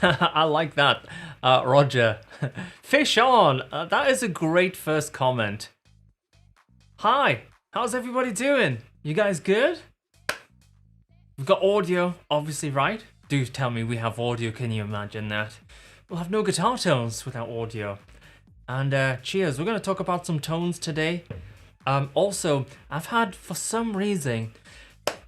I like that, Roger. Fish on. That is a great first comment. Hi, how's everybody doing? You guys good? We've got audio, obviously, right? Do tell me we have audio, can you imagine that? We'll have no guitar tones without audio. And cheers, we're going to talk about some tones today. Also, I've had, for some reason,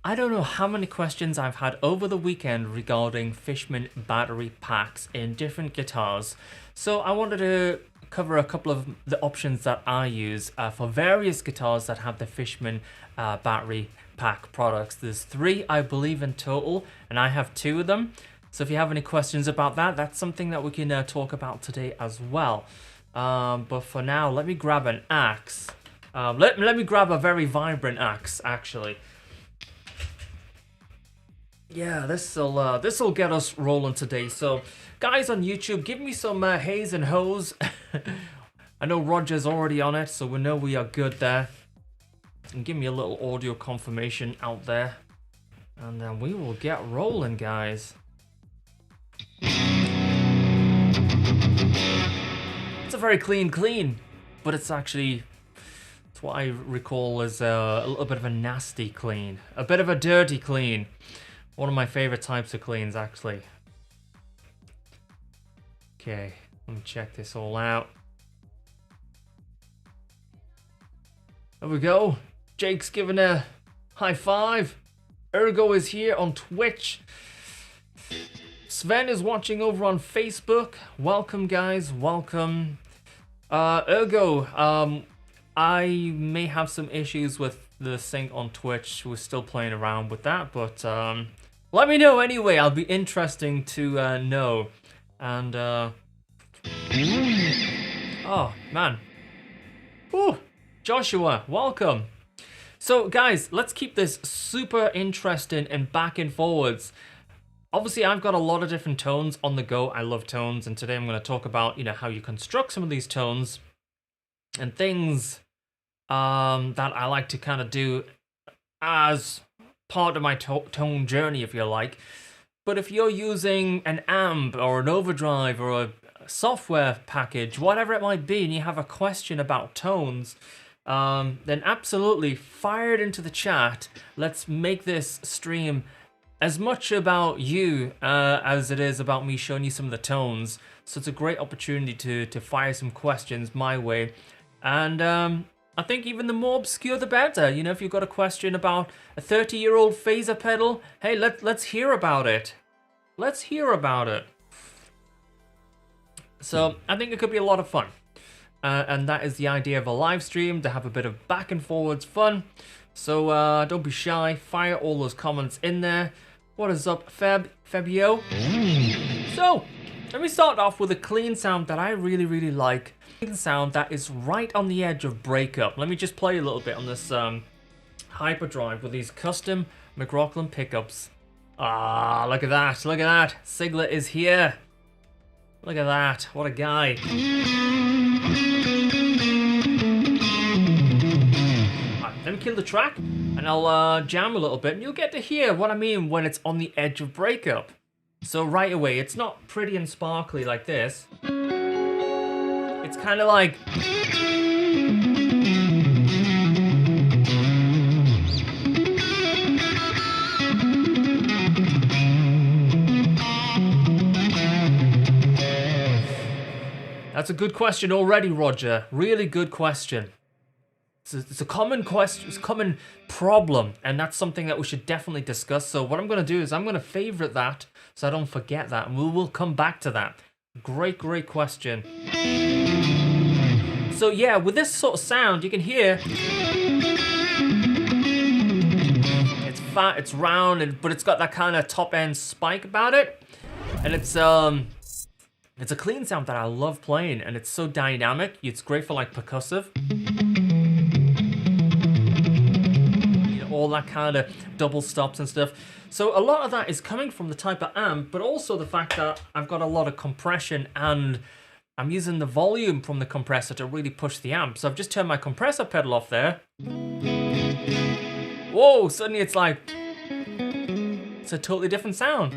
I don't know how many questions I've had over the weekend regarding Fishman battery packs in different guitars. So I wanted to cover a couple of the options that I use for various guitars that have the Fishman battery pack products. There's 3, I believe, in total, and I have 2 of them. So if you have any questions about that, that's something that we can talk about today as well. But for now, let me grab an axe. Let me grab a very vibrant axe, actually. Yeah, this'll get us rolling today. So, guys on YouTube, give me some haze and hose. I know Roger's already on it, so we know we are good there. And give me a little audio confirmation out there, and then we will get rolling, guys. It's a very clean, but it's actually, it's what I recall as a little bit of a nasty clean, a bit of a dirty clean. One of my favorite types of cleans, actually. Okay, let me check this all out. There we go. Jake's giving a high five. Ergo is here on Twitch. Sven is watching over on Facebook. Welcome, guys. Welcome. Ergo, I may have some issues with the sync on Twitch. We're still playing around with that, but let me know anyway. I'll be interesting to know. And oh man. Whew. Joshua, welcome. So guys, let's keep this super interesting and back and forwards. Obviously, I've got a lot of different tones on the go. I love tones, and today I'm going to talk about, how you construct some of these tones and things that I like to kind of do as part of my tone journey, if you like. But if you're using an amp or an overdrive or a software package, whatever it might be, and you have a question about tones, then absolutely fire it into the chat. Let's make this stream as much about you as it is about me showing you some of the tones. So it's a great opportunity to fire some questions my way. And I think even the more obscure the better. If you've got a question about a 30-year-old phaser pedal, hey, let's hear about it. Let's hear about it. So I think it could be a lot of fun. And that is the idea of a live stream, to have a bit of back and forwards fun. So don't be shy, fire all those comments in there. What is up, Fabio? So, let me start off with a clean sound that I really like. Clean sound that is right on the edge of breakup. Let me just play a little bit on this hyperdrive with these custom McRocklin pickups. Ah, look at that, look at that. Sigler is here. Look at that, what a guy. Let me kill the track, and I'll jam a little bit, and you'll get to hear what I mean when it's on the edge of breakup. So right away, it's not pretty and sparkly like this. It's kind of like... That's a good question already, Roger. Really good question. It's a common question, it's a common problem, and that's something that we should definitely discuss. So what I'm going to do is I'm going to favorite that so I don't forget that, and we'll come back to that. Great question. So yeah, with this sort of sound, you can hear it's fat, it's round, but it's got that kind of top end spike about it, and it's a clean sound that I love playing, and it's so dynamic. It's great for like percussive. All that kind of double stops and stuff. So a lot of that is coming from the type of amp, but also the fact that I've got a lot of compression and I'm using the volume from the compressor to really push the amp. So I've just turned my compressor pedal off there. Whoa, suddenly it's like, it's a totally different sound.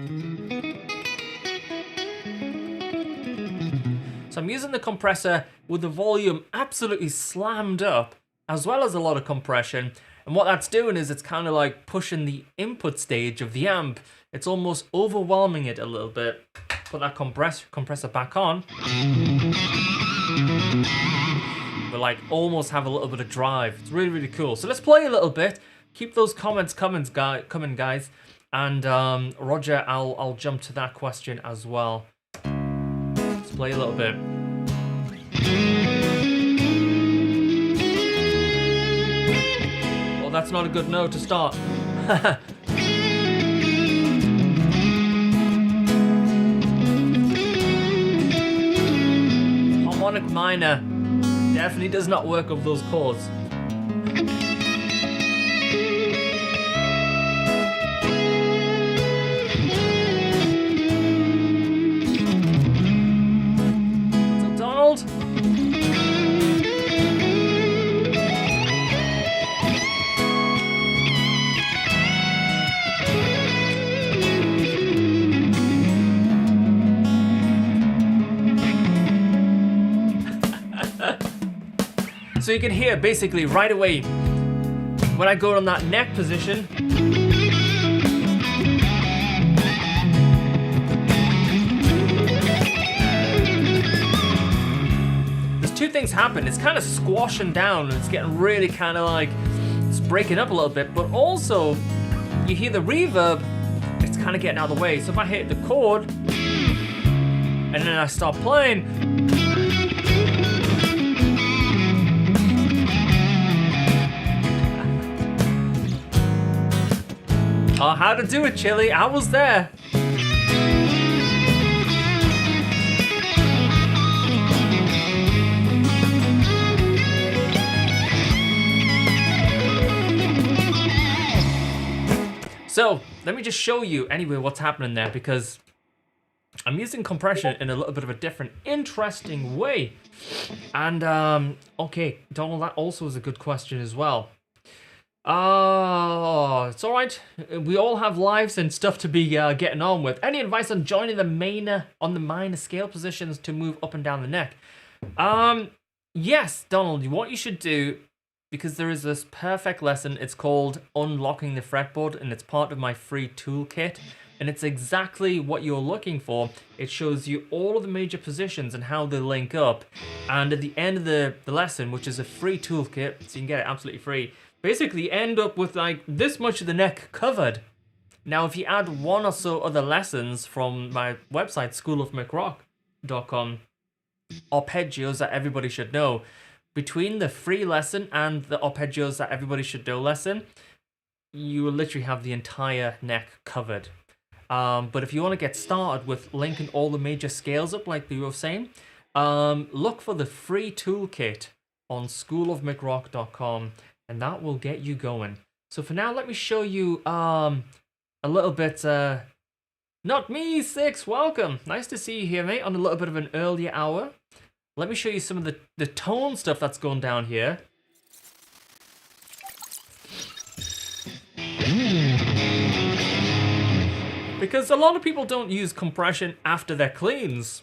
So I'm using the compressor with the volume absolutely slammed up, as well as a lot of compression. And what that's doing is it's kind of like pushing the input stage of the amp. It's almost overwhelming it a little bit. Put that compressor back on. But like almost have a little bit of drive. It's really, really cool. So let's play a little bit. Keep those comments coming, guys. And Roger, I'll jump to that question as well. Let's play a little bit. Well, that's not a good note to start. Harmonic minor definitely does not work with those chords. So Donald. So you can hear basically right away when I go on that neck position. There's two things happen. It's kind of squashing down and it's getting really kind of like, it's breaking up a little bit, but also you hear the reverb, it's kind of getting out of the way. So if I hit the chord and then I start playing, oh, how to do it, Chili. I was there. So, let me just show you anyway what's happening there, because I'm using compression in a little bit of a different, interesting way. And, okay, Donald, that also is a good question as well. Oh, it's all right. We all have lives and stuff to be getting on with. Any advice on joining the minor scale positions to move up and down the neck? Yes, Donald. What you should do, because there is this perfect lesson. It's called Unlocking the Fretboard, and it's part of my free toolkit. And it's exactly what you're looking for. It shows you all of the major positions and how they link up. And at the end of the lesson, which is a free toolkit, so you can get it absolutely free, basically end up with like this much of the neck covered. Now, if you add one or so other lessons from my website, schoolofmcrock.com, arpeggios that everybody should know, between the free lesson and the arpeggios that everybody should know lesson, you will literally have the entire neck covered. But if you want to get started with linking all the major scales up, like we were saying, look for the free toolkit on schoolofmcrock.com, and that will get you going. So for now, let me show you a little bit. Not me, Six. Welcome. Nice to see you here, mate, on a little bit of an earlier hour. Let me show you some of the tone stuff that's going down here. Because a lot of people don't use compression after their cleans.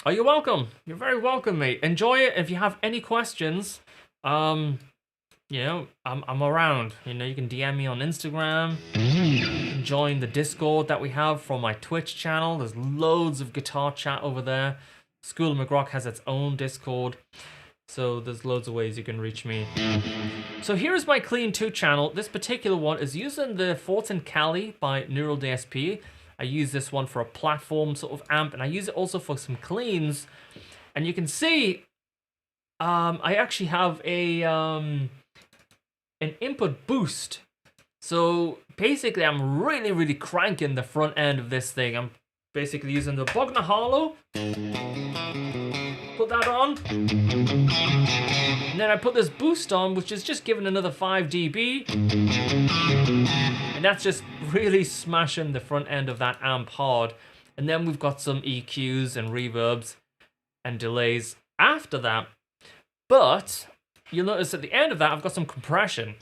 Oh, you're welcome. You're very welcome, mate. Enjoy it. If you have any questions, you know, I'm around. You know, you can DM me on Instagram. You can join the Discord that we have from my Twitch channel. There's loads of guitar chat over there. School of McRock has its own Discord. So there's loads of ways you can reach me. So here's my Clean 2 channel. This particular one is using the Fortin Cali by Neural DSP. I use this one for a platform sort of amp, and I use it also for some cleans. And you can see, I actually have a an input boost. So basically, I'm really cranking the front end of this thing. I'm basically using the Bogner Harlow. Put that on. And then I put this boost on, which is just giving another 5 dB. And that's just really smashing the front end of that amp hard. And then we've got some EQs and reverbs and delays after that. But you'll notice at the end of that, I've got some compression.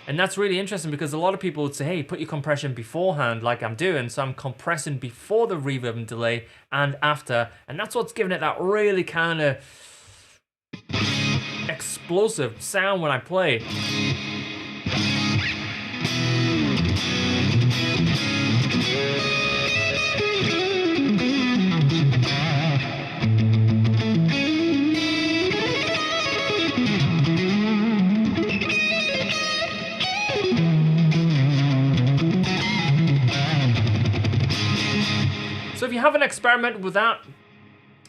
And that's really interesting because a lot of people would say, hey, put your compression beforehand like I'm doing. So I'm compressing before the reverb and delay and after. And that's what's giving it that really kind of explosive sound when I play. So if you haven't experimented with that,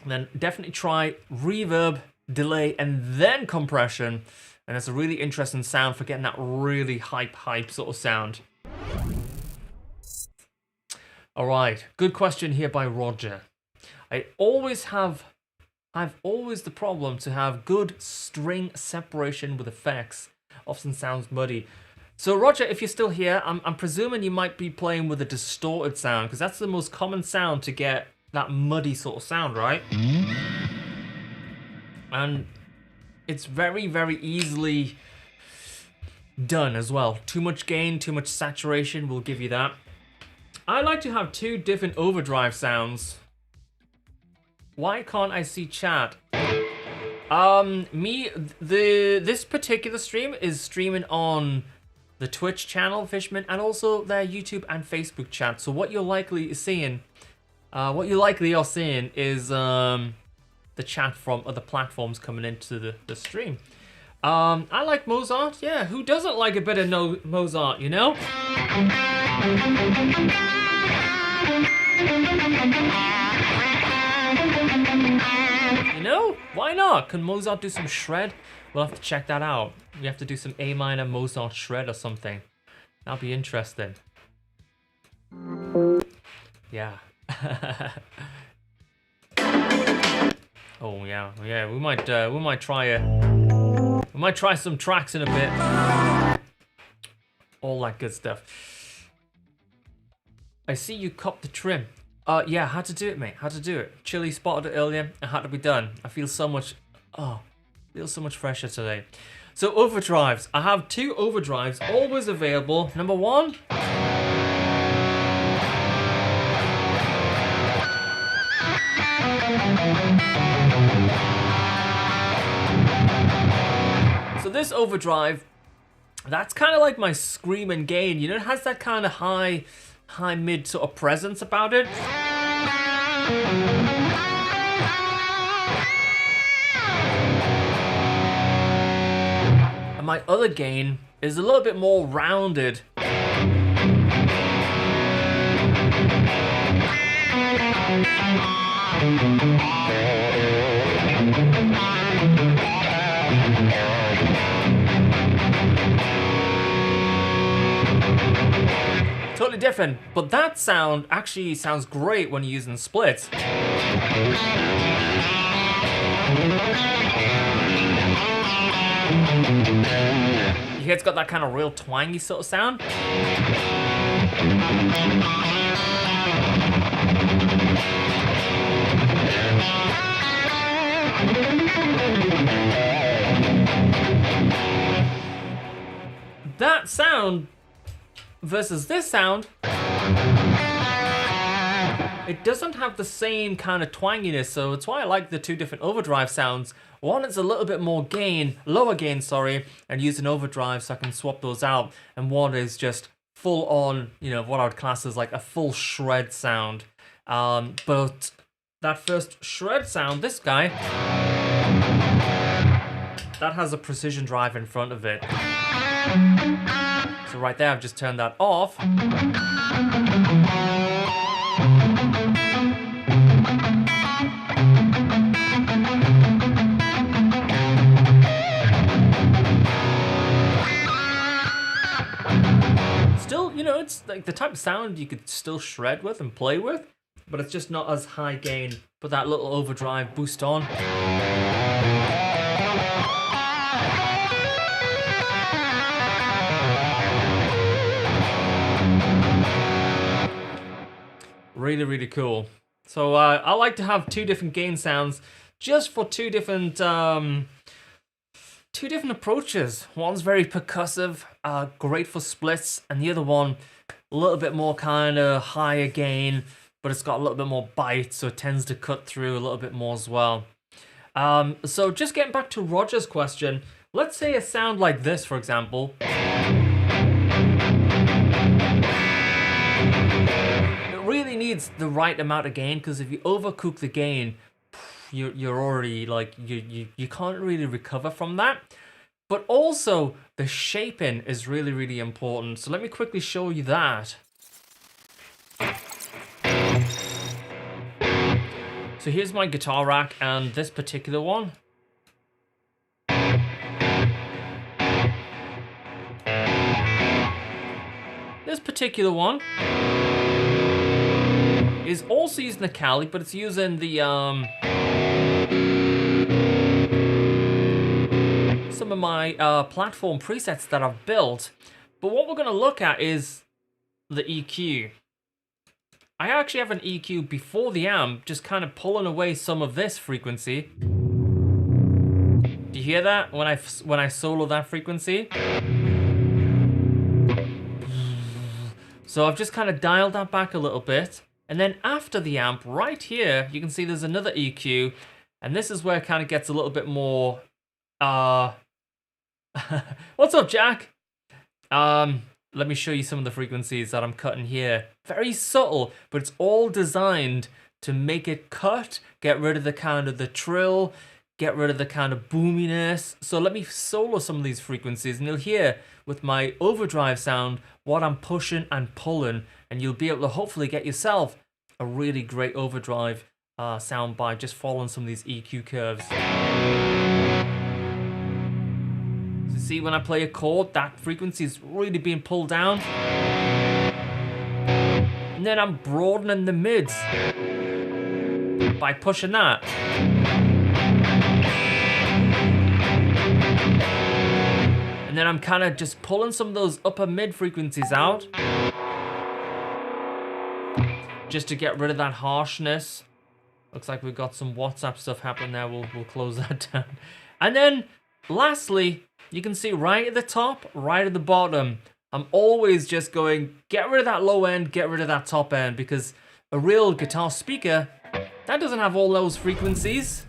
then definitely try reverb, delay, and then compression. And it's a really interesting sound for getting that really hype sort of sound. All right, good question here by Roger. I've always the problem to have good string separation with effects. Often sounds muddy. So Roger, if you're still here, I'm presuming you might be playing with a distorted sound, because that's the most common sound to get that muddy sort of sound, right? And it's very, very easily done as well. Too much gain, too much saturation will give you that. I like to have two different overdrive sounds. Why can't I see chat? This particular stream is streaming on the Twitch channel, Fishman, and also their YouTube and Facebook chat. So what you're likely seeing, is the chat from other platforms coming into the stream. I like Mozart. Yeah, who doesn't like a bit of Mozart, you know? You know, why not? Can Mozart do some shred? We'll have to check that out. We have to do some A minor Mozart shred or something. That'll be interesting. Yeah. Oh yeah. We might try some tracks in a bit. All that good stuff. I see you copped the trim. Yeah, had to do it, mate. Had to do it. Chili spotted it earlier. It had to be done. I feel so much fresher today. So overdrives. I have two overdrives always available. Number one. So this overdrive, that's kind of like my scream and gain. You know, it has that kind of high mid sort of presence about it. And my other gain is a little bit more rounded. Totally different, but that sound actually sounds great when you're using splits. You hear it's got that kind of real twangy sort of sound. That sound versus this sound, it doesn't have the same kind of twanginess, so it's why I like the two different overdrive sounds. One is a little bit more gain, lower gain, sorry, and use an overdrive so I can swap those out, and one is just full on, you know, what I would class as like a full shred sound. But that first shred sound, this guy, that has a precision drive in front of it. So right there, I've just turned that off. Still, you know, it's like the type of sound you could still shred with and play with, but it's just not as high gain. Put that little overdrive boost on. Really, really cool. So I like to have two different gain sounds just for two different two different approaches. One's very percussive, great for splits, and the other one a little bit more kind of higher gain, but it's got a little bit more bite, so it tends to cut through a little bit more as well. So just getting back to Roger's question, let's say a sound like this, for example. It really needs the right amount of gain, because if you overcook the gain, you're already like, you can't really recover from that. But also, the shaping is really, really important. So let me quickly show you that. So here's my guitar rack, and this particular one. This particular one is also using the Cali, but it's using the some of my platform presets that I've built. But what we're going to look at is the EQ. I actually have an EQ before the amp, just kind of pulling away some of this frequency. Do you hear that when I solo that frequency? So I've just kind of dialed that back a little bit. And then after the amp, right here, you can see there's another EQ. And this is where it kind of gets a little bit more... What's up, Jack? Let me show you some of the frequencies that I'm cutting here. Very subtle, but it's all designed to make it cut, get rid of the kind of the trill, get rid of the kind of boominess. So let me solo some of these frequencies, and you'll hear with my overdrive sound what I'm pushing and pulling, and you'll be able to hopefully get yourself a really great overdrive sound by just following some of these EQ curves. So see, when I play a chord, that frequency is really being pulled down. And then I'm broadening the mids by pushing that. And then I'm kind of just pulling some of those upper mid frequencies out, just to get rid of that harshness. Looks like we've got some WhatsApp stuff happening there. We'll close that down. And then lastly, you can see right at the top, right at the bottom, I'm always just going, get rid of that low end, get rid of that top end, because a real guitar speaker, that doesn't have all those frequencies.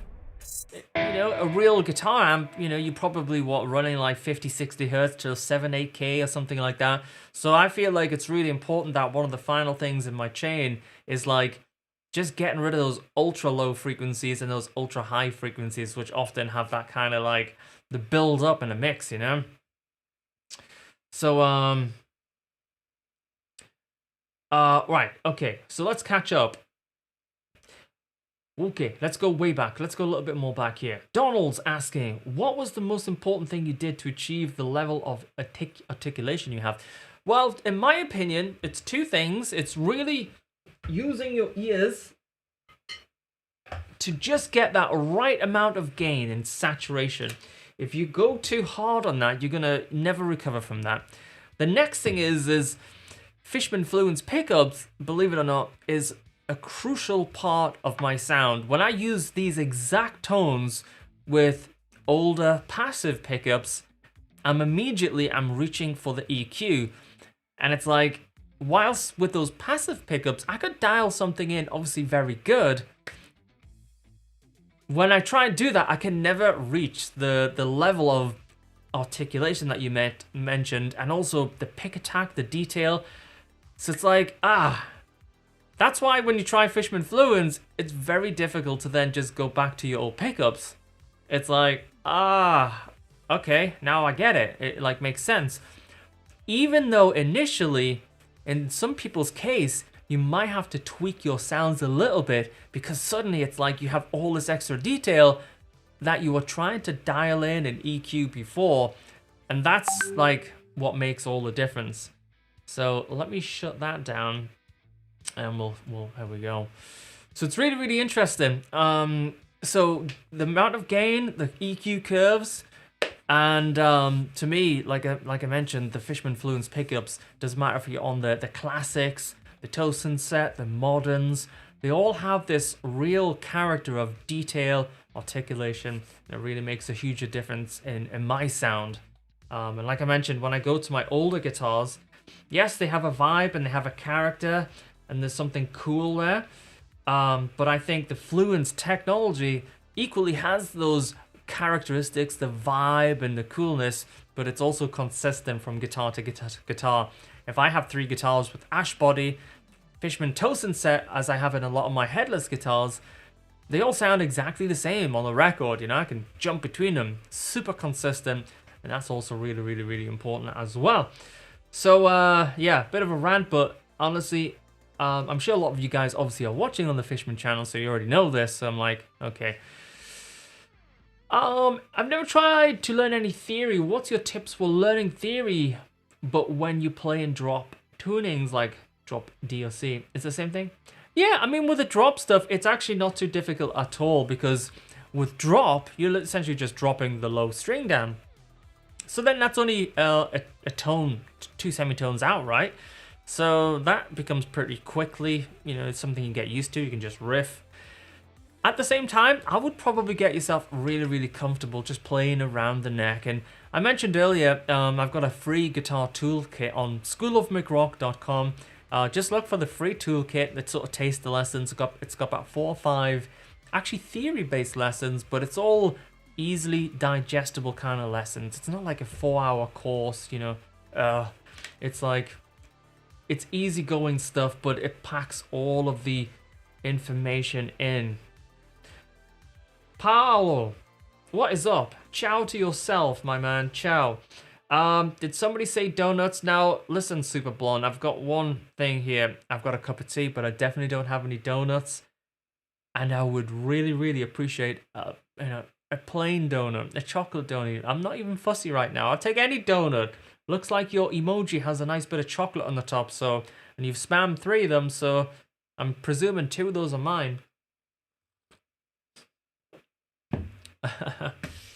You know, a real guitar amp, you know, you probably running like 50, 60 hertz to 7, 8K or something like that. So I feel like it's really important that one of the final things in my chain is like just getting rid of those ultra low frequencies and those ultra high frequencies, which often have that kind of like the build up in a mix, you know? So, right, okay, so let's catch up. Okay, let's go way back. Let's go a little bit more back here. Donald's asking, what was the most important thing you did to achieve the level of articulation you have? Well, in my opinion, it's two things. It's really using your ears to just get that right amount of gain and saturation. If you go too hard on that, you're gonna never recover from that. The next thing is Fishman Fluence pickups, believe it or not, is a crucial part of my sound. When I use these exact tones with older passive pickups, I'm reaching for the EQ. And it's like, whilst with those passive pickups, I could dial something in obviously very good. When I try and do that, I can never reach the level of articulation that you mentioned, and also the pick attack, the detail. So it's like, that's why when you try Fishman Fluence, it's very difficult to then just go back to your old pickups. It's like, okay, now I get it. It like makes sense. Even though initially, in some people's case, you might have to tweak your sounds a little bit, because suddenly it's like you have all this extra detail that you were trying to dial in and EQ before. And that's like what makes all the difference. So let me shut that down. And we'll here we go. So it's really, really interesting. So the amount of gain, the EQ curves, and to me, like I mentioned, the Fishman Fluence pickups doesn't matter if you're on the classics, the Tosin set, the moderns. They all have this real character of detail, articulation. It really makes a huge difference in my sound. And like I mentioned, when I go to my older guitars, yes, they have a vibe and they have a character and there's something cool there. But I think the Fluence technology equally has those characteristics, the vibe and the coolness, but it's also consistent from guitar to guitar to guitar. If I have 3 guitars with ash body, Fishman Tosin set, as I have in a lot of my headless guitars, they all sound exactly the same on the record. You know, I can jump between them, super consistent, and that's also really, really, really important as well. So yeah, bit of a rant, but honestly, I'm sure a lot of you guys obviously are watching on the Fishman channel, so you already know this. So I'm like, okay. I've never tried to learn any theory. What's your tips for learning theory? But when you play and drop tunings, like drop D or C, it's the same thing? Yeah, I mean, with the drop stuff, it's actually not too difficult at all, because with drop, you're essentially just dropping the low string down. So then that's only a tone, 2 semitones out, right? So that becomes pretty quickly, you know, it's something you get used to. You can just riff. At the same time, I would probably get yourself really, really comfortable just playing around the neck. And I mentioned earlier, I've got a free guitar toolkit on schoolofmcrock.com. Just look for the free toolkit that sort of tastes the lessons. It's got about 4 or 5 actually theory-based lessons, but it's all easily digestible kind of lessons. It's not like a 4-hour course, you know. It's like, it's easygoing stuff, but it packs all of the information in. Paolo, what is up? Ciao to yourself, my man. Ciao. Did somebody say donuts? Now, listen, Super Blonde, I've got one thing here. I've got a cup of tea, but I definitely don't have any donuts. And I would really, really appreciate you know, a plain donut, a chocolate donut. I'm not even fussy right now. I'll take any donut. Looks like your emoji has a nice bit of chocolate on the top, so, and you've spammed 3 of them, so I'm presuming 2 of those are mine.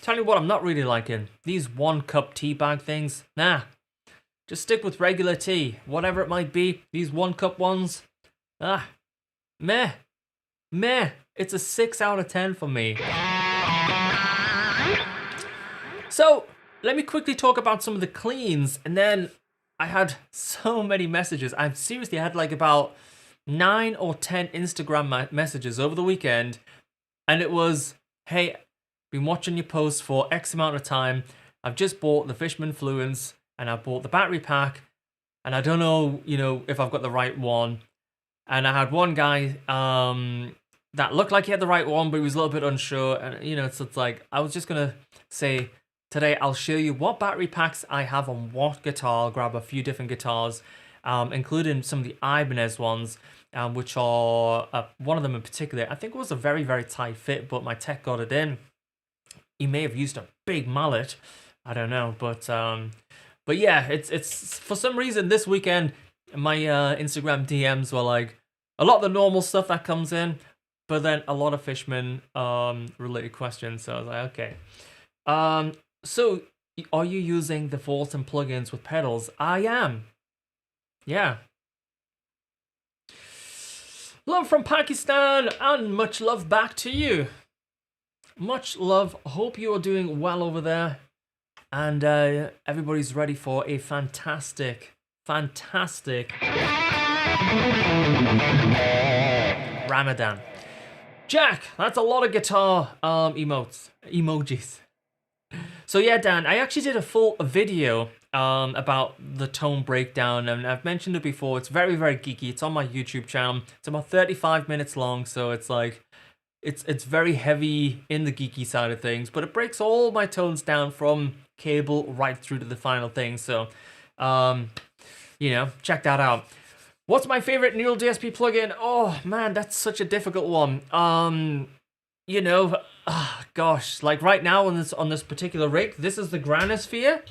Tell you what I'm not really liking. These 1-cup tea bag things. Nah. Just stick with regular tea. Whatever it might be. These 1-cup ones. Meh. Meh. It's a 6 out of 10 for me. So, let me quickly talk about some of the cleans. And then I had so many messages. I've seriously had like about 9 or 10 Instagram messages over the weekend. And it was, hey, been watching your posts for X amount of time. I've just bought the Fishman Fluence and I bought the battery pack and I don't know, you know, if I've got the right one. And I had one guy that looked like he had the right one, but he was a little bit unsure. And you know, it's like, I was just gonna say today I'll show you what battery packs I have on what guitar. I'll grab a few different guitars, including some of the Ibanez ones, which are one of them in particular. I think it was a very, very tight fit, but my tech got it in. He may have used a big mallet, I don't know, but yeah, it's for some reason this weekend my Instagram DMs were like a lot of the normal stuff that comes in, but then a lot of Fishman related questions. So I was like, okay. So are you using the Fulton plugins with pedals? I am. Yeah. Love from Pakistan and much love back to you. Much love. Hope you are doing well over there. And everybody's ready for a fantastic Ramadan. Jack, that's a lot of guitar emojis. So yeah, Dan, I actually did a full video about the tone breakdown, and I've mentioned it before. It's very, very geeky. It's on my YouTube channel. It's about 35 minutes long, so it's like it's very heavy in the geeky side of things, but it breaks all my tones down from cable right through to the final thing. So, you know, check that out. What's my favorite Neural DSP plugin? Oh man, that's such a difficult one. You know, gosh, like right now on this particular rig, this is the Granosphere.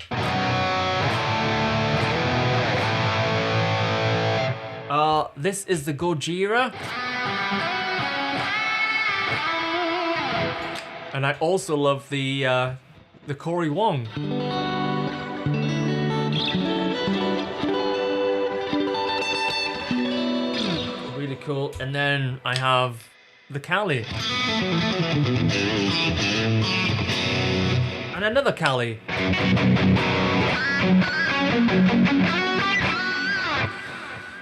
This is the Gojira. And I also love the Corey Wong. Really cool. And then I have the Cali. And another Cali.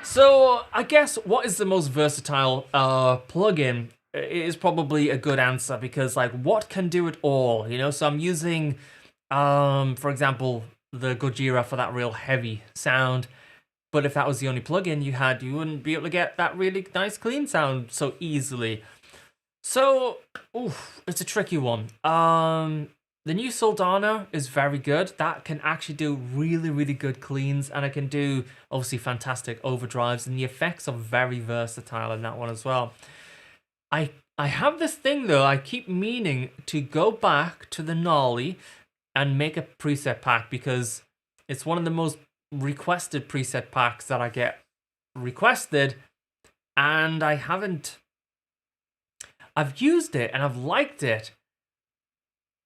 So I guess what is the most versatile plugin is probably a good answer, because like what can do it all, you know? So I'm using, for example, the Gojira for that real heavy sound. But if that was the only plugin you had, you wouldn't be able to get that really nice clean sound so easily. So, it's a tricky one. The new Soldano is very good. That can actually do really, really good cleans, and it can do obviously fantastic overdrives, and the effects are very versatile in that one as well. I have this thing though, I keep meaning to go back to the Nolly and make a preset pack, because it's one of the most requested preset packs that I get requested, and I haven't. I've used it and I've liked it,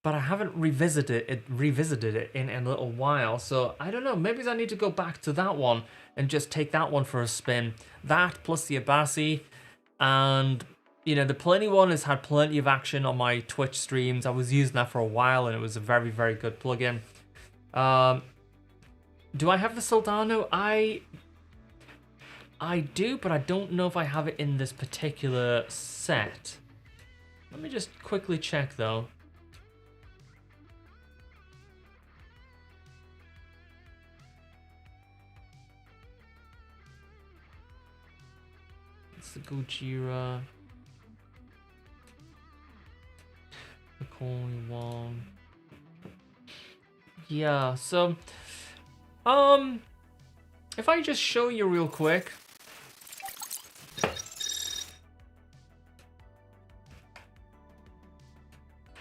but I haven't revisited it in a little while. So I don't know, maybe I need to go back to that one and just take that one for a spin. That plus the Abasi, and you know, the Plenty one has had plenty of action on my Twitch streams. I was using that for a while and it was a very, very good plugin. Do I have the Soldano? I do, but I don't know if I have it in this particular set. Let me just quickly check though. It's the Gojira. The Coin one. Yeah, so if I just show you real quick.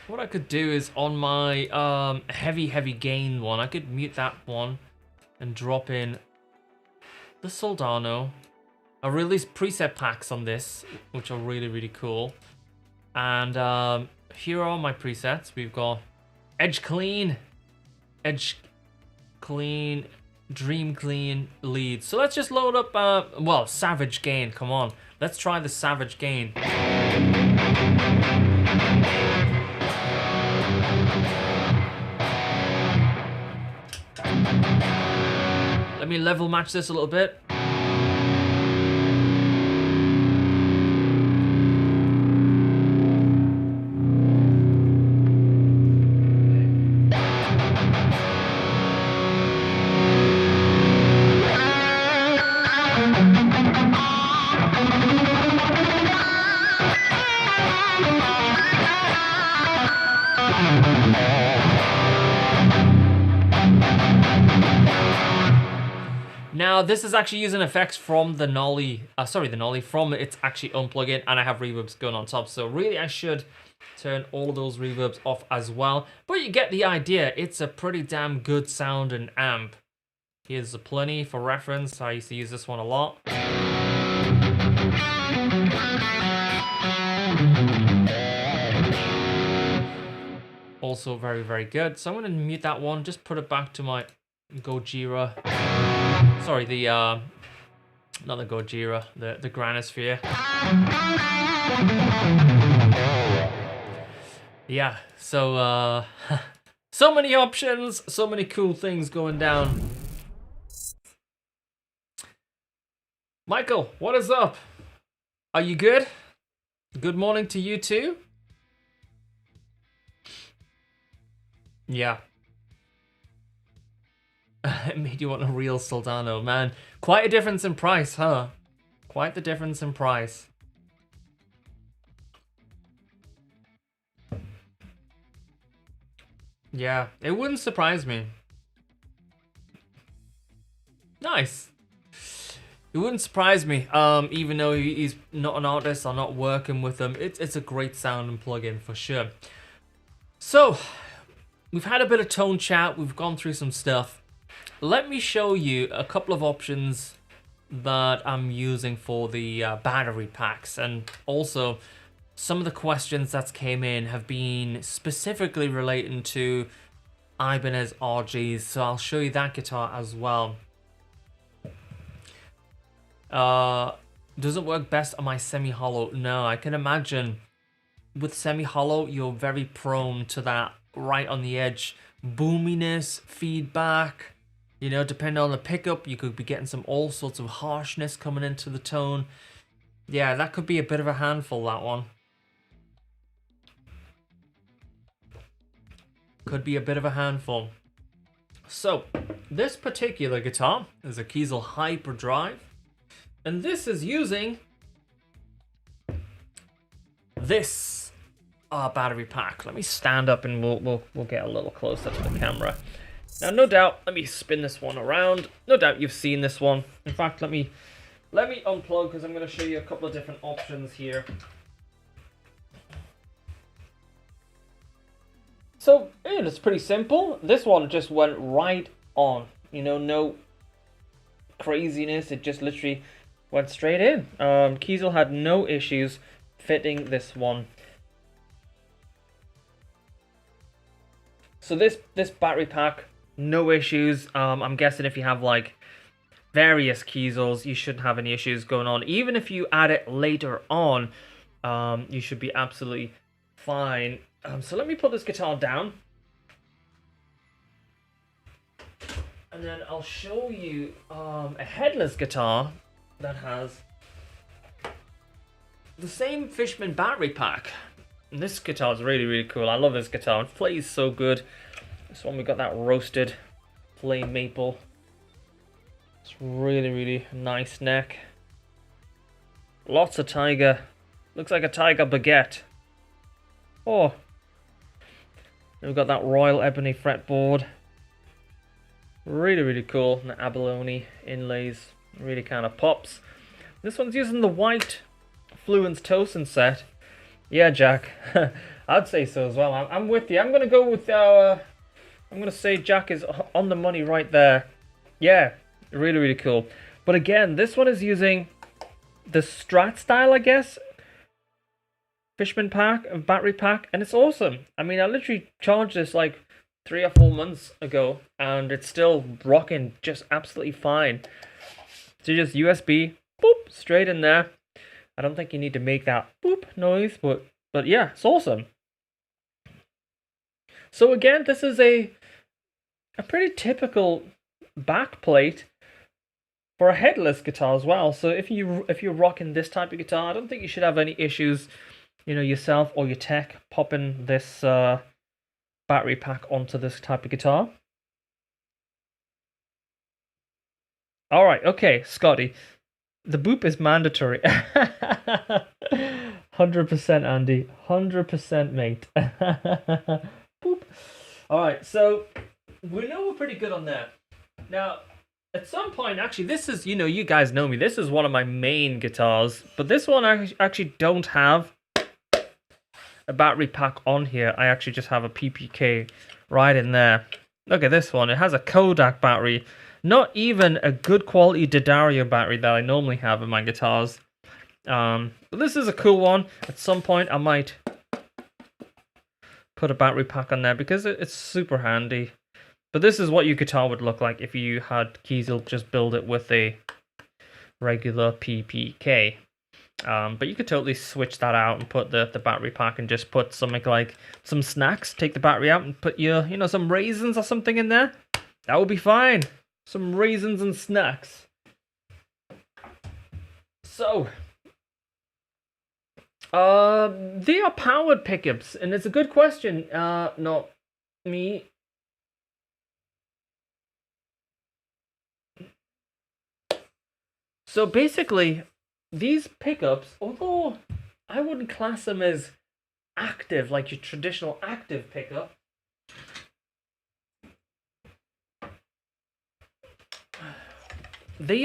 What I could do is on my heavy gain one, I could mute that one and drop in the Soldano. I released preset packs on this, which are really, really cool. And here are my presets. We've got Edge Clean, Dream Clean, Lead. So let's just load up, well, Savage Gain, come on. Let's try the Savage Gain. Let me level match this a little bit. Now, this is actually using effects from the Nolly, from its actually own plugin, and I have reverbs going on top. So really, I should turn all of those reverbs off as well. But you get the idea. It's a pretty damn good sound and amp. Here's the Plenty for reference. I used to use this one a lot. Also very, very good. So I'm going to mute that one. Just put it back to my Gojira. Sorry, the not the Gojira, the Granosphere. Yeah, so so many options, so many cool things going down. Michael, what is up? Are you good? Good morning to you too. Yeah. It made you want a real Soldano, man. Quite a difference in price, huh? Quite the difference in price. Yeah, it wouldn't surprise me. Nice. It wouldn't surprise me, even though he's not an artist, I'm not working with him. It's a great sounding plugin for sure. So, we've had a bit of tone chat, we've gone through some stuff. Let me show you a couple of options that I'm using for the battery packs, and also some of the questions that came in have been specifically relating to Ibanez RGs, so I'll show you that guitar as well. Doesn't work best on my semi-hollow. No, I can imagine with semi-hollow, you're very prone to that right on the edge boominess, feedback. You know, depending on the pickup, you could be getting some all sorts of harshness coming into the tone. Yeah, that could be a bit of a handful, that one. Could be a bit of a handful. So, this particular guitar is a Kiesel Hyperdrive, and this is using this battery pack. Let me stand up and we'll get a little closer to the camera. Now, no doubt, let me spin this one around. No doubt you've seen this one. In fact, let me unplug because I'm going to show you a couple of different options here. So, it's pretty simple. This one just went right on. You know, no craziness. It just literally went straight in. Kiesel had no issues fitting this one. So this battery pack, no issues. I'm guessing if you have like various Kiesels, you shouldn't have any issues going on. Even if you add it later on, you should be absolutely fine. So let me put this guitar down. And then I'll show you a headless guitar that has the same Fishman battery pack. And this guitar is really, really cool. I love this guitar. It plays so good. This one we got that roasted plain maple. It's really, really nice neck. Lots of tiger. Looks like a tiger baguette. Oh. We've got that royal ebony fretboard. Really, really cool. And the abalone inlays really kind of pops. This one's using the white Fluence Tosin set. Yeah, Jack. I'd say so as well. I'm with you. I'm going to go with our... I'm going to say Jack is on the money right there. Yeah, really, really cool. But again, this one is using the Strat style, I guess. Fishman pack, battery pack, and it's awesome. I mean, I literally charged this like 3 or 4 months ago, and it's still rocking just absolutely fine. So just USB, boop, straight in there. I don't think you need to make that boop noise, but yeah, it's awesome. So again, this is a pretty typical back plate for a headless guitar as well. So if you're rocking this type of guitar, I don't think you should have any issues, you know, yourself or your tech popping this battery pack onto this type of guitar. All right, okay, Scotty. The boop is mandatory. 100% Andy. 100% mate. Boop. Alright, so we know we're pretty good on that. Now, at some point, actually, this is, you know, you guys know me. This is one of my main guitars. But this one I actually don't have a battery pack on here. I actually just have a PPK right in there. Look at this one. It has a Kodak battery. Not even a good quality D'Addario battery that I normally have in my guitars. But this is a cool one. At some point I might put a battery pack on there because it's super handy. But this is what your guitar would look like if you had Kiesel just build it with a regular PPK. But you could totally switch that out and put the battery pack and just put something like some snacks. Take the battery out and put your, you know, some raisins or something in there. That would be fine. Some raisins and snacks. So, they are powered pickups, and it's a good question. Not me. So basically, these pickups, although I wouldn't class them as active, like your traditional active pickup, they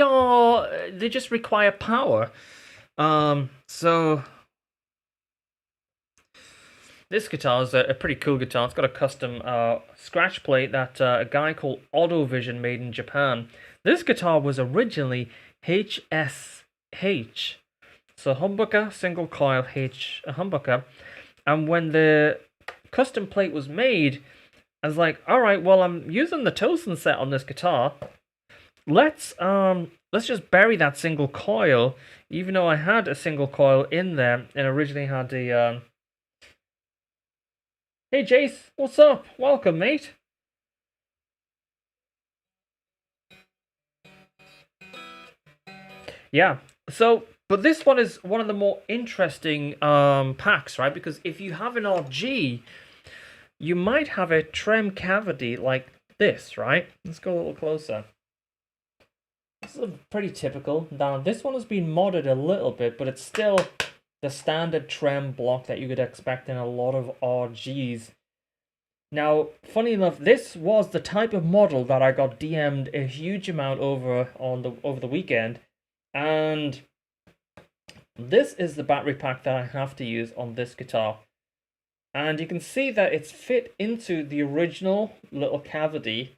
just require power. So this guitar is a pretty cool guitar. It's got a custom scratch plate that a guy called AutoVision made in Japan. This guitar was originally HSH, so humbucker, single coil H humbucker. And when the custom plate was made, I was like, all right, well, I'm using the Tosin set on this guitar. let's just bury that single coil, even though I had a single coil in there and originally had the Hey Jace, what's up? Welcome, mate. Yeah. So, but this one is one of the more interesting packs, right? Because if you have an RG, you might have a trem cavity like this, right? Let's go a little closer. This is pretty typical. Now, this one has been modded a little bit, but it's still the standard trem block that you could expect in a lot of RGs. Now, funny enough, this was the type of model that I got DM'd a huge amount over the weekend, and this is the battery pack that I have to use on this guitar. And you can see that it's fit into the original little cavity.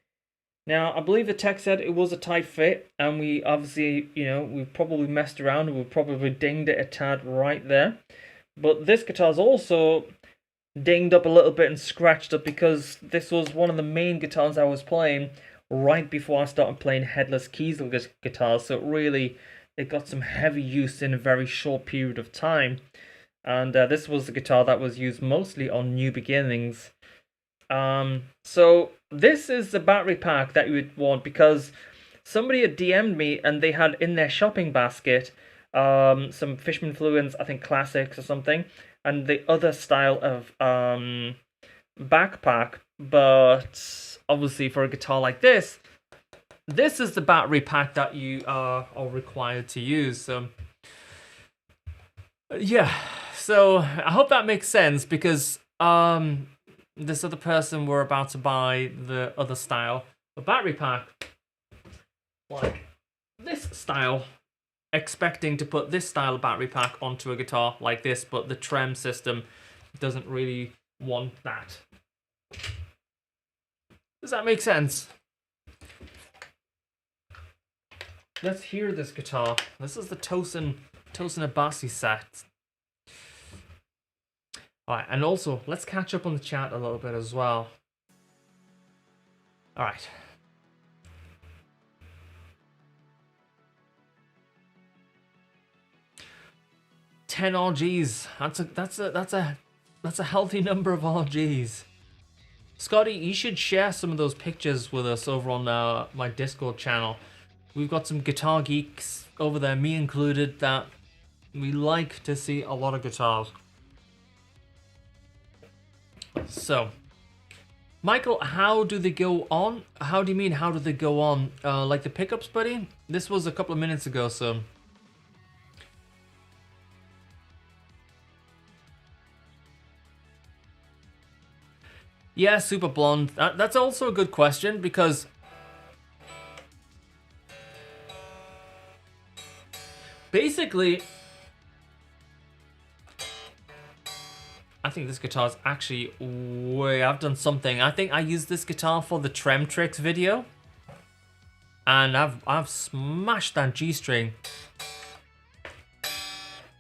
Now, I believe the tech said it was a tight fit, and we obviously, we probably messed around and we probably dinged it a tad right there. But this guitar's also dinged up a little bit and scratched up because this was one of the main guitars I was playing right before I started playing headless Kiesel guitars. So it got some heavy use in a very short period of time. And this was the guitar that was used mostly on New Beginnings. So this is the battery pack that you would want, because somebody had DM'd me and they had in their shopping basket some Fishman Fluence, I think Classics or something, and the other style of backpack. But obviously for a guitar like this is the battery pack that you are required to use. So yeah, so I hope that makes sense, because this other person were about to buy the other style of battery pack, like this style, expecting to put this style of battery pack onto a guitar like this, but the trem system doesn't really want that. Does that make sense? Let's hear this guitar. This is the Tosin Abasi set. Alright, and also, let's catch up on the chat a little bit as well. Alright. Ten RGs. That's a healthy number of RGs. Scotty, you should share some of those pictures with us over on my Discord channel. We've got some guitar geeks over there, me included, that we like to see a lot of guitars. So, Michael, how do they go on? How do you mean, how do they go on? Like the pickups, buddy? This was a couple of minutes ago, so... Yeah, super blonde. That's also a good question, because... basically... I think this guitar is actually way... I've done something. I think I used this guitar for the Trem Tricks video. And I've smashed that G-string.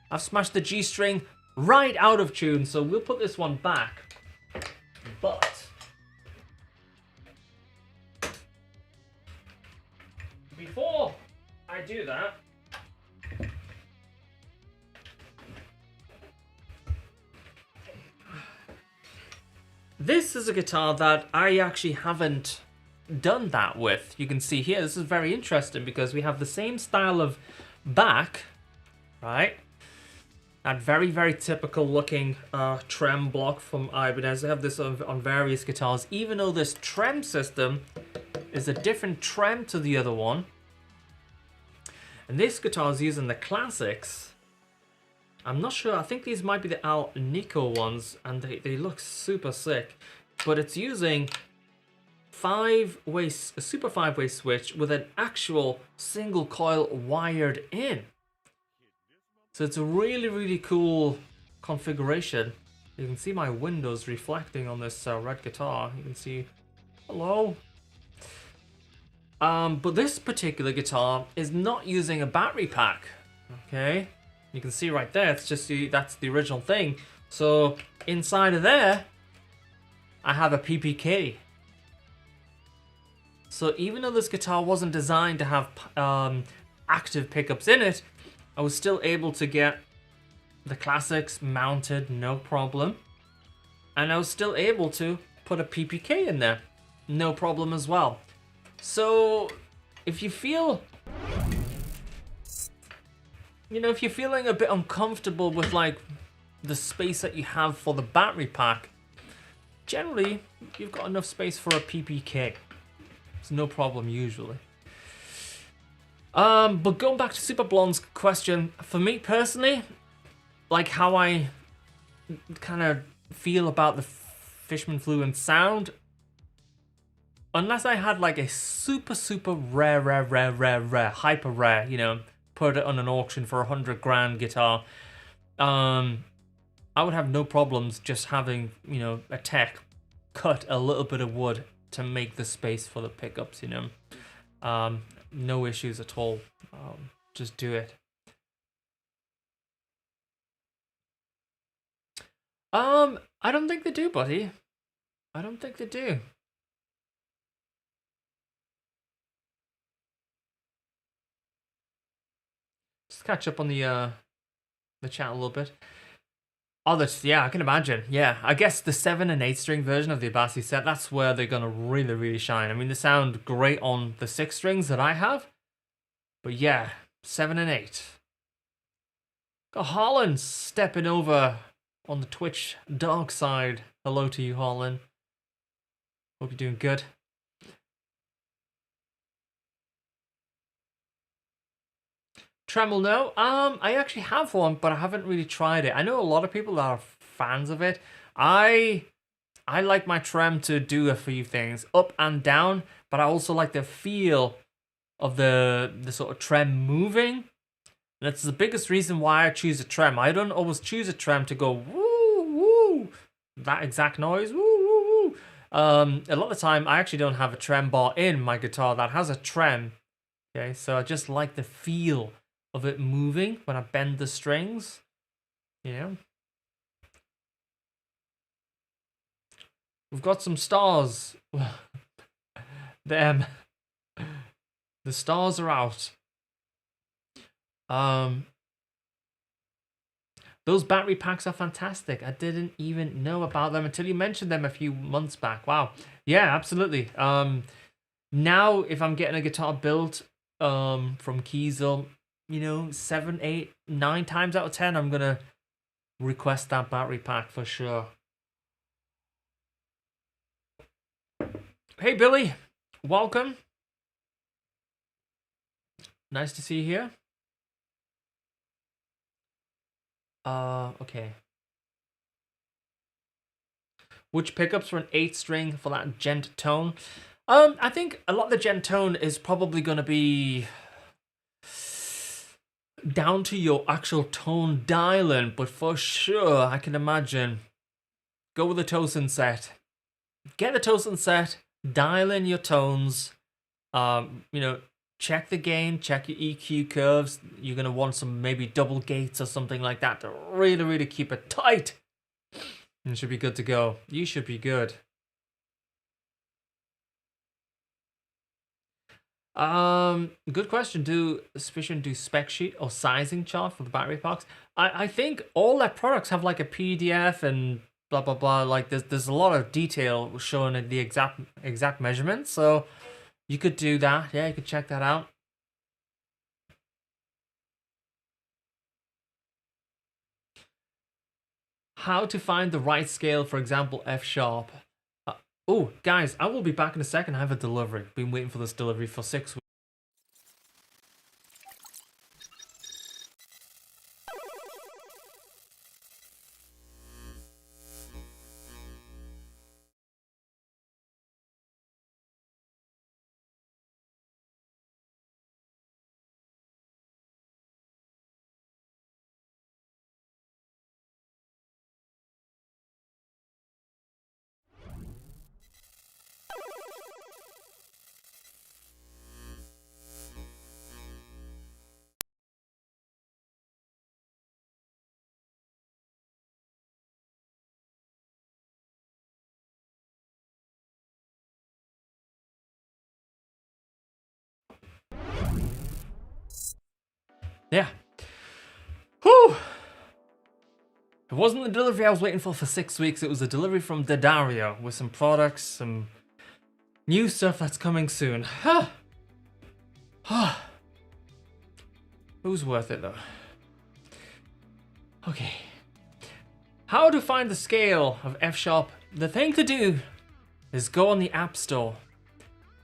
I've smashed the G-string right out of tune, so we'll put this one back. But... before I do that... this is a guitar that I actually haven't done that with. You can see here, this is very interesting because we have the same style of back, right? That very, very typical looking trem block from Ibanez. I have this on various guitars, even though this trem system is a different trem to the other one. And this guitar is using the Classics. I'm not sure, I think these might be the Al Nico ones, and they look super sick. But it's using a super 5-way switch with an actual single coil wired in. So it's a really, really cool configuration. You can see my windows reflecting on this red guitar. You can see, hello. But this particular guitar is not using a battery pack, okay? You can see right there, it's just that's the original thing. So inside of there, I have a PPK. So even though this guitar wasn't designed to have active pickups in it, I was still able to get the classics mounted, no problem. And I was still able to put a PPK in there, no problem as well. So if you feel, you know, if you're feeling a bit uncomfortable with like the space that you have for the battery pack, generally you've got enough space for a PPK. It's no problem usually. But going back to Super Blonde's question, for me personally, like how I kind of feel about the Fishman Fluent sound, unless I had like a super rare, hyper rare, you know, put it on an auction for 100 grand guitar, I would have no problems just having, you know, a tech cut a little bit of wood to make the space for the pickups, you know. No issues at all. Just do it. I don't think they do, buddy. I don't think they do. Just catch up on the chat a little bit. Oh, that's, yeah, I can imagine. Yeah, I guess the 7 and 8 string version of the Abasi set, that's where they're gonna really shine. I mean, they sound great on the 6 strings that I have, but yeah, 7 and 8. Got Harlan stepping over on the Twitch dark side. Hello to you, Harlan. Hope you're doing good. Tremel, no. I actually have one, but I haven't really tried it. I know a lot of people that are fans of it. I like my trem to do a few things, up and down, but I also like the feel of the sort of trem moving. That's the biggest reason why I choose a trem. I don't always choose a trem to go woo woo, that exact noise, woo woo woo. A lot of the time I actually don't have a trem bar in my guitar that has a trem. Okay, so I just like the feel of it moving when I bend the strings. Yeah. We've got some stars. Them. The stars are out. Those battery packs are fantastic. I didn't even know about them until you mentioned them a few months back. Wow. Yeah, absolutely. Now if I'm getting a guitar built from Kiesel, you know, 7, 8, 9 times out of 10, I'm gonna request that battery pack for sure. Hey Billy, welcome. Nice to see you here. Okay. Which pickups for an 8 string for that gent tone? I think a lot of the gent tone is probably gonna be down to your actual tone dialing, but for sure, I can imagine, go with the Tosin set. Get the Tosin set, dial in your tones, you know, check the gain, check your EQ curves. You're going to want some maybe double gates or something like that to really keep it tight. And it should be good to go. You should be good. Good question. Do Fishman do spec sheet or sizing chart for the battery packs? I think all their products have like a PDF and blah blah blah. Like there's a lot of detail showing the exact measurements. So you could do that. Yeah, you could check that out. How to find the right scale, for example, F sharp. Oh, guys, I will be back in a second. I have a delivery. Been waiting for this delivery for 6 weeks. Yeah. Whew. It wasn't the delivery I was waiting for 6 weeks. It was a delivery from Daddario with some products, some new stuff that's coming soon. It was worth it though. Okay. How to find the scale of F sharp? The thing to do is go on the App Store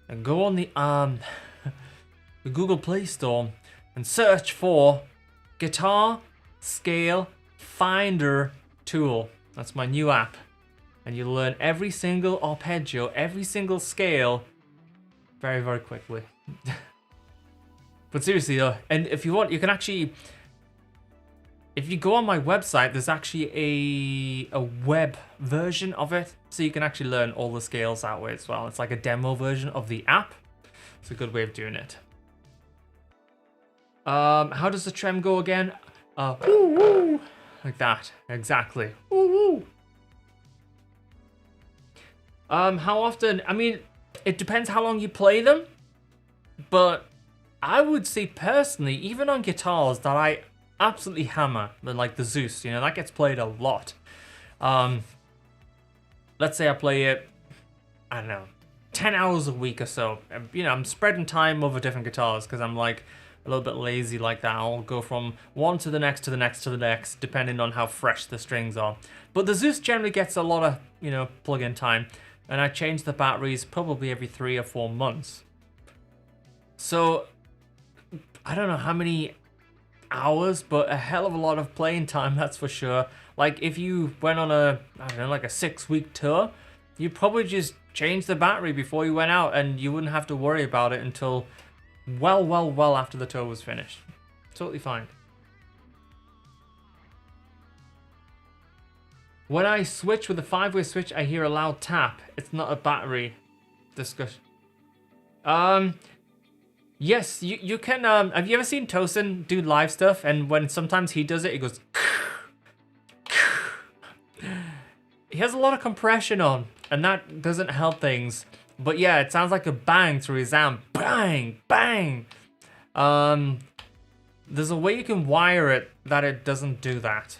and go on the Google Play Store and search for Guitar Scale Finder Tool. That's my new app. And you'll learn every single arpeggio, every single scale very, very quickly. But seriously though, and if you want, you can actually, if you go on my website, there's actually a web version of it. So you can actually learn all the scales that way as well. It's like a demo version of the app. It's a good way of doing it. How does the trem go again? Woo woo. Like that, exactly. Woo woo. How often? I mean, it depends how long you play them. But I would say personally, even on guitars that I absolutely hammer, like the Zeus, you know, that gets played a lot. Let's say I play it, I don't know, 10 hours a week or so. You know, I'm spreading time over different guitars because I'm like a little bit lazy like that. I'll go from one to the next to the next to the next, depending on how fresh the strings are. But the Zeus generally gets a lot of, you know, plug-in time. And I change the batteries probably every 3 or 4 months. So, I don't know how many hours, but a hell of a lot of playing time, that's for sure. Like, if you went on a, I don't know, like a 6-week tour, you'd probably just change the battery before you went out, and you wouldn't have to worry about it until well after the tour was finished. Totally fine. When I switch with a 5-way switch, I hear a loud tap. It's not a battery discussion. Yes, you can, have you ever seen Tosin do live stuff? And when sometimes he does it, he goes... He has a lot of compression on, and that doesn't help things. But yeah, it sounds like a bang through his amp. Bang, bang. There's a way you can wire it that it doesn't do that.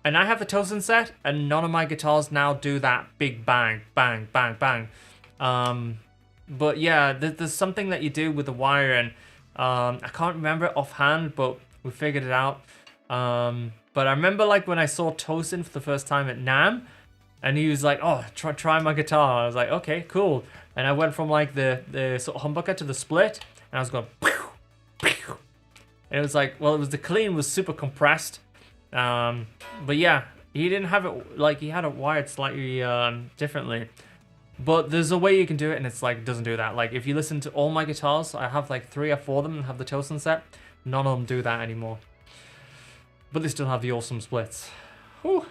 And I have the Tosin set, and none of my guitars now do that big bang, bang, bang, bang. But yeah, there's something that you do with the wiring. I can't remember it offhand, but we figured it out. But I remember like when I saw Tosin for the first time at NAMM, and he was like, "Oh, try my guitar." I was like, "Okay, cool." And I went from like the sort of humbucker to the split, and I was going, pew, pew. And it was like, well, it was the clean was super compressed. But yeah, he didn't have it, like he had it wired slightly differently. But there's a way you can do it, and it's like, it doesn't do that. Like if you listen to all my guitars, I have like 3 or 4 of them and have the Tosin set. None of them do that anymore. But they still have the awesome splits. Whew.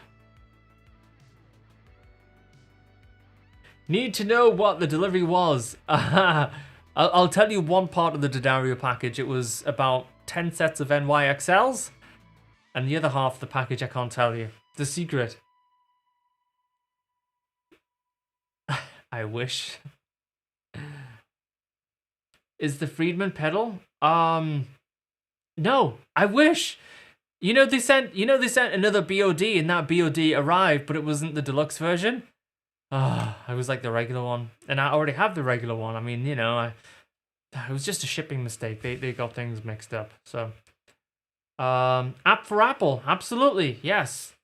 Need to know what the delivery was. I'll tell you one part of the Daddario package. It was about 10 sets of NYXLs. And the other half of the package I can't tell you. The secret. I wish. Is the Friedman pedal? No, I wish. You know they sent another BOD, and that BOD arrived, but it wasn't the deluxe version. It was like the regular one, and I already have the regular one. I mean, you know, it was just a shipping mistake. They got things mixed up. So, app for Apple, absolutely, yes.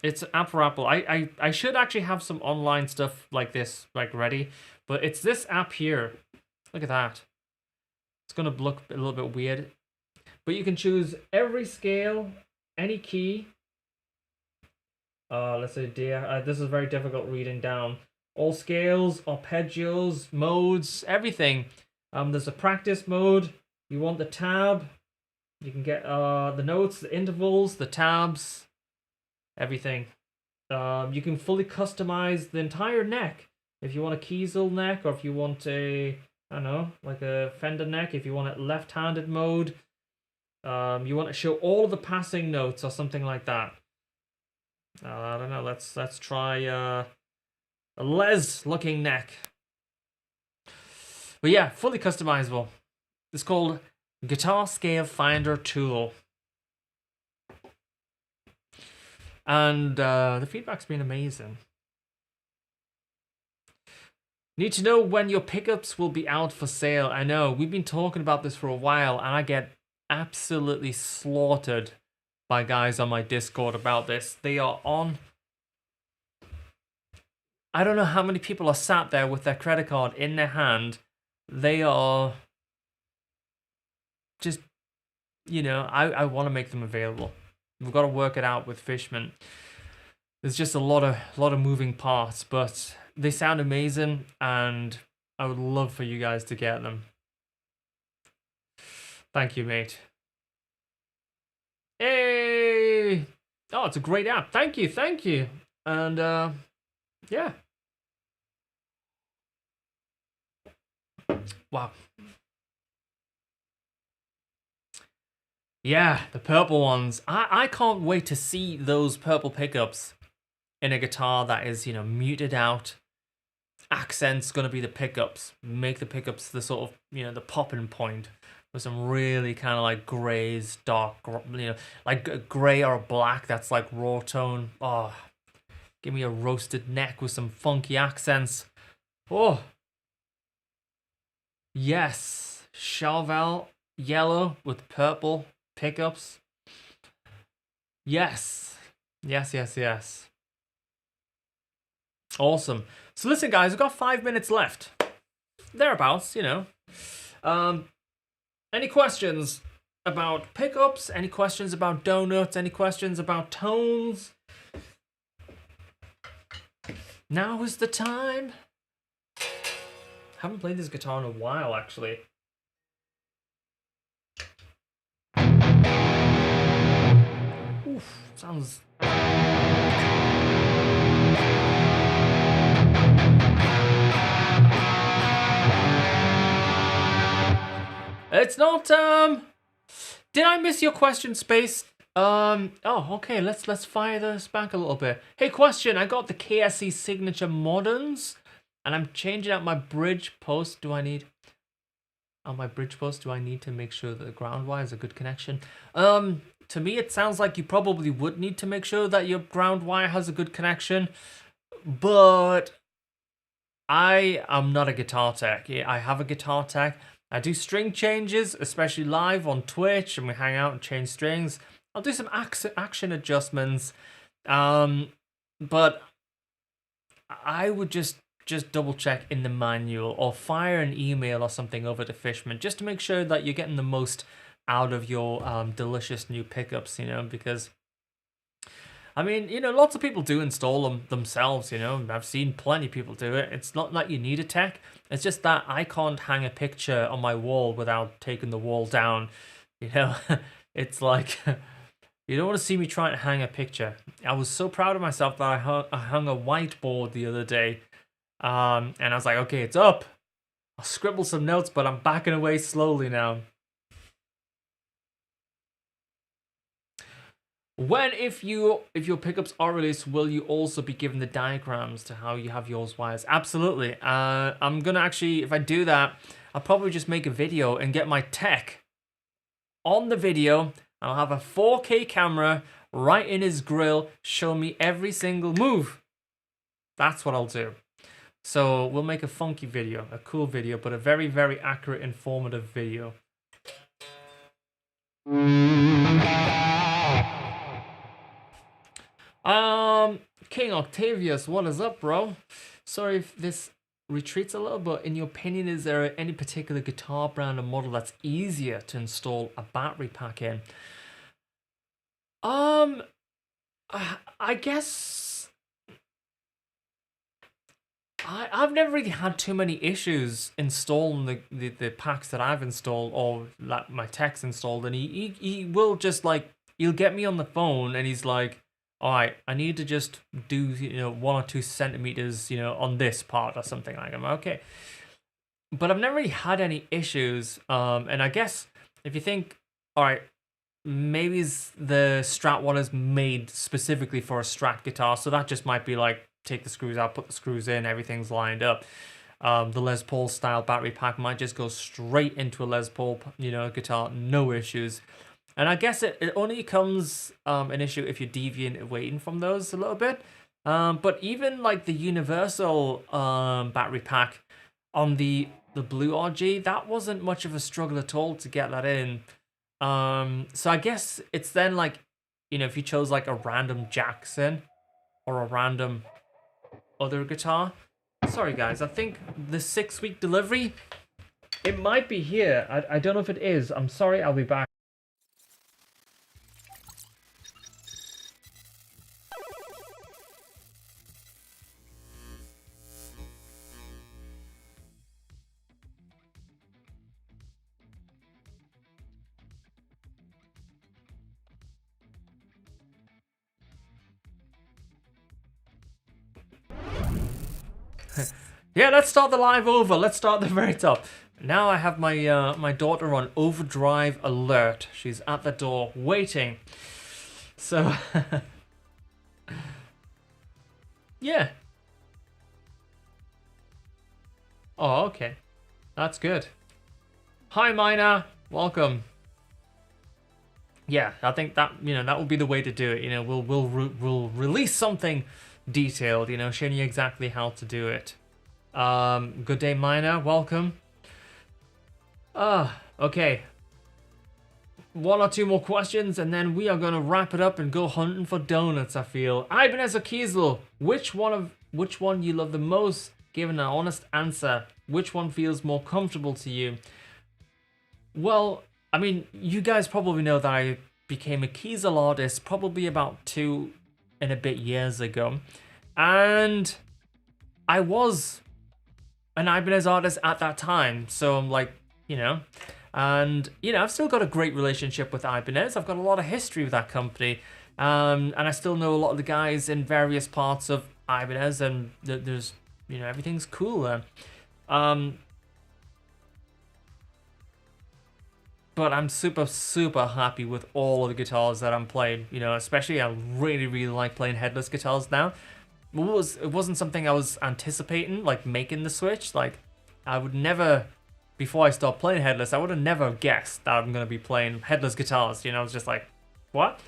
It's an app for Apple. I should actually have some online stuff like this, like ready, but it's this app here. Look at that. It's gonna look a little bit weird, but you can choose every scale, any key. Let's say this is very difficult reading down. All scales, arpeggios, modes, everything. There's a practice mode. You want the tab. You can get the notes, the intervals, the tabs, everything. You can fully customize the entire neck. If you want a Kiesel neck, or if you want a, I don't know, like a Fender neck, if you want a left-handed mode. You want to show all of the passing notes or something like that. I don't know, let's try a Les looking neck. But yeah, fully customizable. It's called Guitar Scale Finder Tool. And the feedback's been amazing. Need to know when your pickups will be out for sale. I know, we've been talking about this for a while, and I get absolutely slaughtered by guys on my Discord about this. They are on... I don't know how many people are sat there with their credit card in their hand. They are just, you know, I want to make them available. We've got to work it out with Fishman. There's just a lot of moving parts, but they sound amazing, and I would love for you guys to get them. Thank you, mate. Hey! Oh, it's a great app. Thank you, thank you. And yeah. Wow. Yeah, the purple ones. I can't wait to see those purple pickups in a guitar that is, you know, muted out. Accent's gonna be the pickups. Make the pickups the sort of, you know, the popping point with some really kind of like grays, dark, you know, like a gray or a black that's like raw tone. Oh, give me a roasted neck with some funky accents. Oh, yes, Chauvel yellow with purple pickups. Yes, yes, yes, yes. Awesome. So listen, guys, we've got 5 minutes left. Thereabouts, you know. Any questions about pickups? Any questions about donuts? Any questions about tones? Now is the time. Haven't played this guitar in a while, actually. Oof, sounds... It's not, did I miss your question, Space? Oh, okay, let's fire this back a little bit. Hey, question, I got the KSE Signature Moderns, and I'm changing out my bridge post. On my bridge post, do I need to make sure that the ground wire is a good connection? To me, it sounds like you probably would need to make sure that your ground wire has a good connection, but I am not a guitar tech. I have a guitar tech. I do string changes, especially live on Twitch, and we hang out and change strings. I'll do some action adjustments, but I would just double check in the manual or fire an email or something over to Fishman just to make sure that you're getting the most out of your delicious new pickups, you know, because I mean, you know, lots of people do install them themselves, you know. I've seen plenty of people do it. It's not that you need a tech. It's just that I can't hang a picture on my wall without taking the wall down, you know. It's like, you don't want to see me trying to hang a picture. I was so proud of myself that I hung a whiteboard the other day. And I was like, okay, it's up. I'll scribble some notes, but I'm backing away slowly now. If your pickups are released, will you also be given the diagrams to how you have yours wires? Absolutely. I'm gonna actually, if I do that, I'll probably just make a video and get my tech on the video. I'll have a 4K camera right in his grill, show me every single move. That's what I'll do. So we'll make a funky video, a cool video, but a very, very accurate, informative video. King Octavius, what is up, bro? Sorry if this retreats a little, but in your opinion, is there any particular guitar brand or model that's easier to install a battery pack in? I guess I've never really had too many issues installing the packs that I've installed or that my tech's installed, and he will just like, he'll get me on the phone and he's like, all right, I need to just do, you know, 1 or 2 centimeters, you know, on this part or something like that. Okay. But I've never really had any issues. And I guess if you think, all right, maybe the Strat one is made specifically for a Strat guitar, so that just might be like, take the screws out, put the screws in, everything's lined up. the Les Paul style battery pack might just go straight into a Les Paul, guitar, no issues. And I guess it only becomes an issue if you're deviating from those a little bit. But even like the universal battery pack on the blue RG, that wasn't much of a struggle at all to get that in. So I guess it's then like, if you chose like a random Jackson or a random other guitar. Sorry guys, I think the 6-week delivery, it might be here. I don't know if it is. I'm sorry, I'll be back. Yeah, let's start the live over. Let's start at the very top. Now I have my my daughter on overdrive alert. She's at the door waiting. So yeah. Oh, okay. That's good. Hi, Mina. Welcome. Yeah, I think that that will be the way to do it. We'll release something detailed. Showing you exactly how to do it. Good day, Mina. Welcome. Okay. 1 or 2 more questions, and then we are gonna wrap it up and go hunting for donuts. I feel. Ibanez or Kiesel? Which one you love the most? Give an honest answer. Which one feels more comfortable to you? Well, I mean, you guys probably know that I became a Kiesel artist probably about 2 and a bit years ago, and I was an Ibanez artist at that time, so I'm like, and I've still got a great relationship with Ibanez. I've got a lot of history with that company, and I still know a lot of the guys in various parts of Ibanez, and there's everything's cool there. But I'm super, super happy with all of the guitars that I'm playing. Especially I really, really like playing headless guitars now. It wasn't something I was anticipating, like making the switch. Like I would never, before I started playing headless, I would have never guessed that I'm gonna be playing headless guitars. I was just like, what?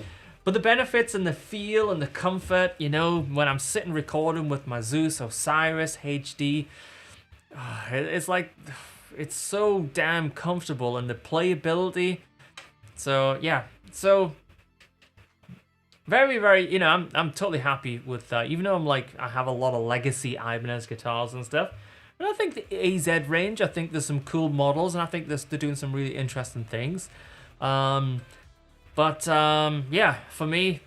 But the benefits and the feel and the comfort, when I'm sitting recording with my Zeus Osiris HD, it's like, it's so damn comfortable, and the playability. So yeah, so very, very, I'm totally happy with that. Even though I have a lot of legacy Ibanez guitars and stuff. And I think the AZ range, I think there's some cool models, and I think they're doing some really interesting things. Yeah, for me,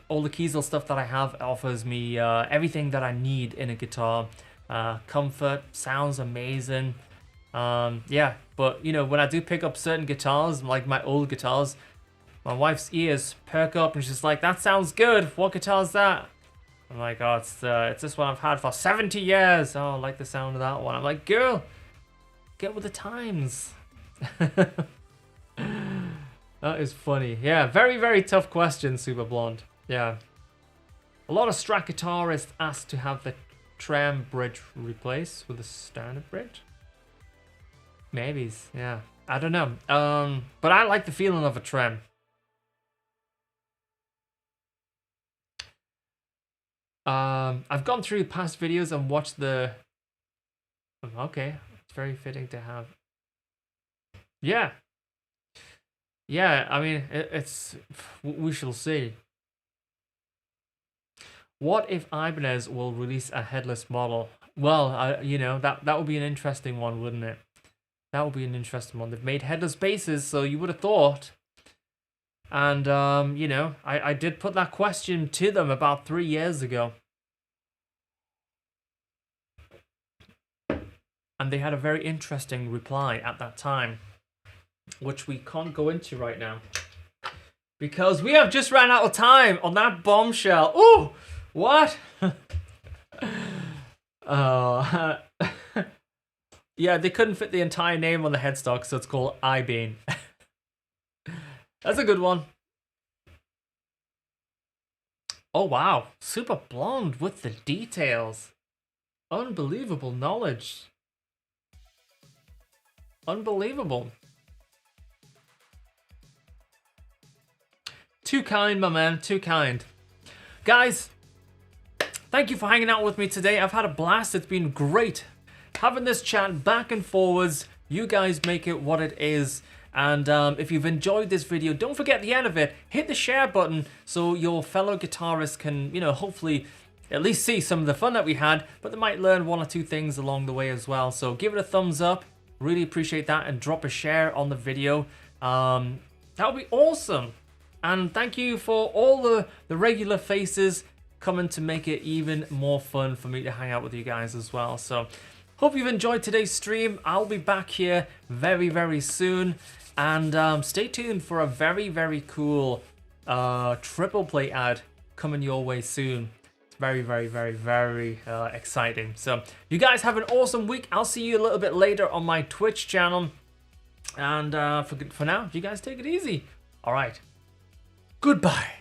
all the Kiesel stuff that I have offers me everything that I need in a guitar. Comfort, sounds amazing. Yeah, but when I do pick up certain guitars, like my old guitars, my wife's ears perk up and she's like, that sounds good. What guitar is that? I'm like, oh, it's this one I've had for 70 years. Oh, I like the sound of that one. I'm like, girl, get with the times. That is funny. Yeah, very, very tough question, Super Blonde. Yeah. A lot of Strat guitarists ask to have the trem bridge replaced with a standard bridge. Maybe, yeah. I don't know. But I like the feeling of a trem. I've gone through past videos and watched the... Okay, it's very fitting to have. Yeah. Yeah, I mean, it's... We shall see. What if Ibanez will release a headless model? Well, that would be an interesting one, wouldn't it? That would be an interesting one. They've made headless bases, so you would have thought. And, I did put that question to them about 3 years ago. And they had a very interesting reply at that time, which we can't go into right now. Because we have just ran out of time on that bombshell. Ooh! What? Oh. Yeah, they couldn't fit the entire name on the headstock, so it's called iBean. That's a good one. Oh, wow. Super Blonde with the details. Unbelievable knowledge. Unbelievable. Too kind, my man, too kind. Guys, thank you for hanging out with me today. I've had a blast. It's been great having this chat back and forwards. You guys make it what it is. And if you've enjoyed this video, don't forget at the end of it, hit the share button so your fellow guitarists can, hopefully at least see some of the fun that we had, but they might learn one or two things along the way as well. So give it a thumbs up. Really appreciate that, and drop a share on the video. That would be awesome. And thank you for all the regular faces coming to make it even more fun for me to hang out with you guys as well. So hope you've enjoyed today's stream. I'll be back here very, very soon. And stay tuned for a very, very cool triple play ad coming your way soon. It's very, very, very, very exciting. So you guys have an awesome week. I'll see you a little bit later on my Twitch channel. And for now, you guys take it easy. All right. Goodbye.